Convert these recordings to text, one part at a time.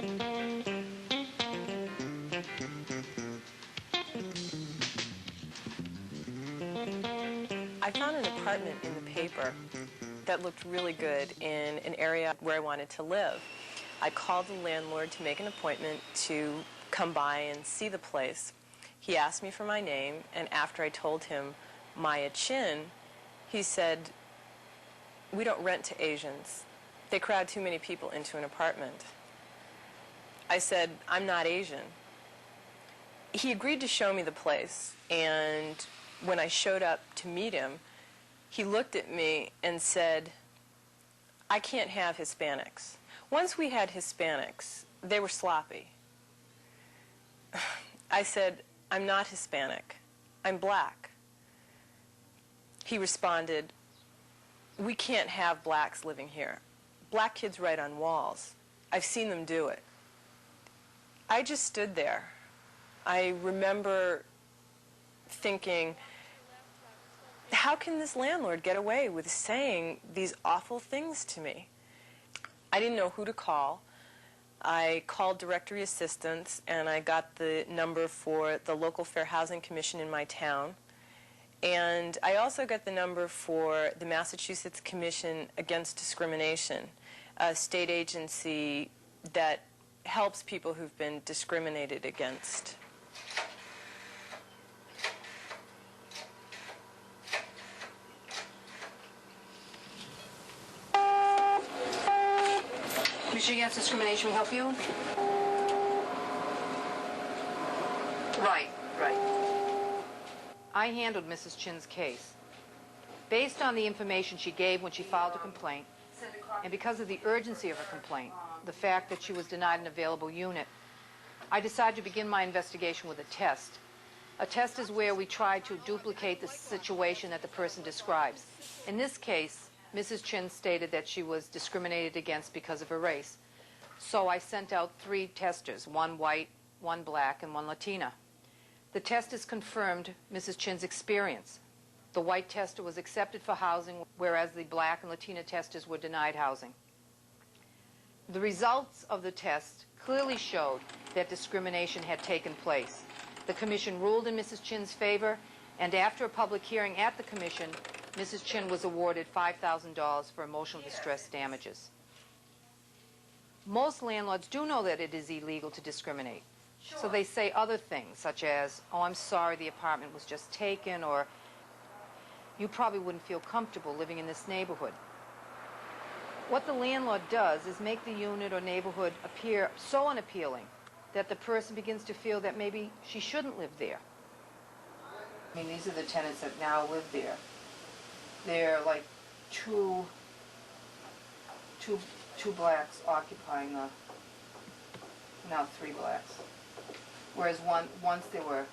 I found an apartment in the paper that looked really good in an area where I wanted to live. I called the landlord to make an appointment to come by and see the place. He asked me for my name, and after I told him Maya Chin, he said, "We don't rent to Asians. They crowd too many people into an apartment." I said, "I'm not Asian." He agreed to show me the place, and when I showed up to meet him, he looked at me and said, "I can't have Hispanics." Once we had Hispanics, they were sloppy. I said, "I'm not Hispanic. I'm black." He responded, "We can't have blacks living here. Black kids write on walls. I've seen them do it." I just stood there. I remember thinking, how can this landlord get away with saying these awful things to me? I didn't know who to call. I called directory assistance, and I got the number for the local Fair Housing Commission in my town. And I also got the number for the Massachusetts Commission Against Discrimination, a state agency that helps people who've been discriminated against. Commission Against Discrimination, we help you? Right. I handled Mrs. Chin's case. Based on the information she gave when she filed a complaint, and because of the urgency of her complaint, the fact that she was denied an available unit, I decided to begin my investigation with a test. A test is where we try to duplicate the situation that the person describes. In this case, Mrs. Chin stated that she was discriminated against because of her race. So I sent out 3 testers, 1 white, 1 black, and 1 Latina. The testers confirmed Mrs. Chin's experience. The white tester was accepted for housing, whereas the black and Latina testers were denied housing. The results of the test clearly showed that discrimination had taken place. The commission ruled in Mrs. Chin's favor, and after a public hearing at the commission, Mrs. Chin was awarded $5,000 for emotional distress damages. Most landlords do know that it is illegal to discriminate. So they say other things, such as, "Oh, I'm sorry, the apartment was just taken," or "You probably wouldn't feel comfortable living in this neighborhood." What the landlord does is make the unit or neighborhood appear so unappealing that the person begins to feel that maybe she shouldn't live there. I mean, these are the tenants that now live there. They're like two blacks occupying now 3 blacks. Whereas once there were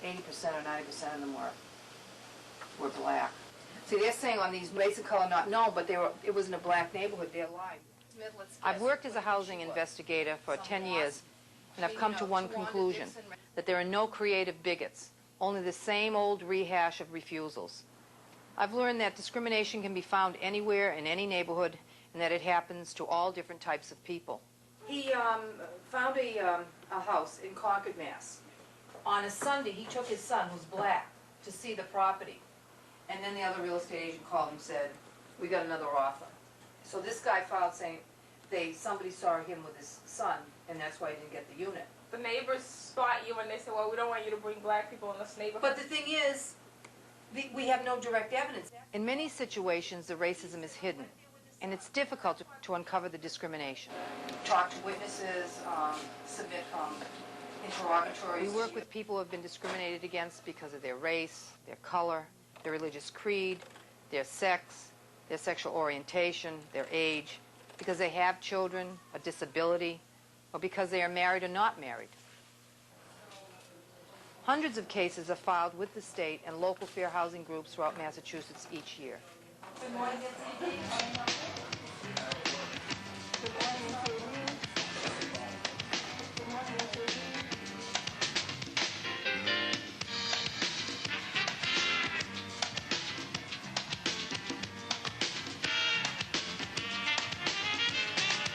80% or 90% of them were black. See, they're saying on these race and color not known, but it was in a black neighborhood. They're lying. I've worked as a housing investigator for 10 years, and I've come to one conclusion, that there are no creative bigots, only the same old rehash of refusals. I've learned that discrimination can be found anywhere in any neighborhood, and that it happens to all different types of people. He found a house in Concord, Mass. On a Sunday, he took his son, who's black, to see the property. And then the other real estate agent called and said, "We got another offer." So this guy filed saying somebody saw him with his son, and that's why he didn't get the unit. The neighbors spot you and they say, "Well, we don't want you to bring black people in this neighborhood." But the thing is, we have no direct evidence. In many situations, the racism is hidden, and it's difficult to uncover the discrimination. Talk to witnesses, submit interrogatories. We work with people who have been discriminated against because of their race, their color, their religious creed, their sex, their sexual orientation, their age, because they have children, a disability, or because they are married or not married. Hundreds of cases are filed with the state and local fair housing groups throughout Massachusetts each year. Good morning.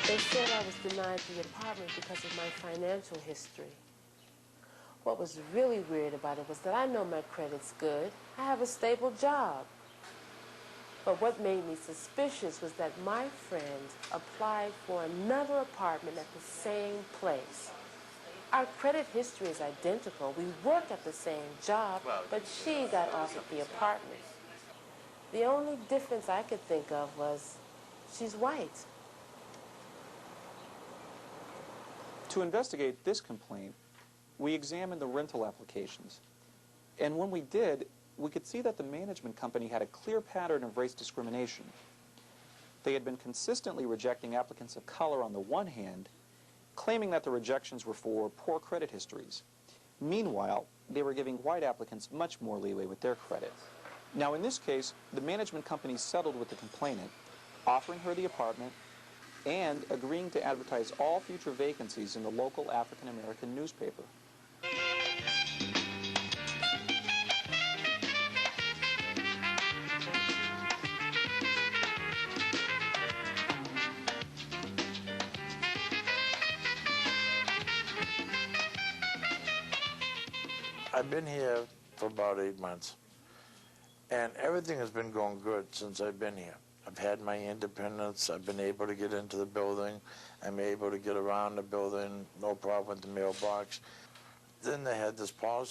They said I was denied the apartment because of my financial history. What was really weird about it was that I know my credit's good. I have a stable job. But what made me suspicious was that my friend applied for another apartment at the same place. Our credit history is identical. We work at the same job, but she got offered the apartment. The only difference I could think of was she's white. To investigate this complaint, we examined the rental applications. And when we did, we could see that the management company had a clear pattern of race discrimination. They had been consistently rejecting applicants of color on the one hand, claiming that the rejections were for poor credit histories. Meanwhile, they were giving white applicants much more leeway with their credit. Now, in this case, the management company settled with the complainant, offering her the apartment and agreeing to advertise all future vacancies in the local African-American newspaper. I've been here for about 8 months, and everything has been going good since I've been here. I've had my independence. I've been able to get into the building. I'm able to get around the building, no problem with the mailbox. Then they had this policy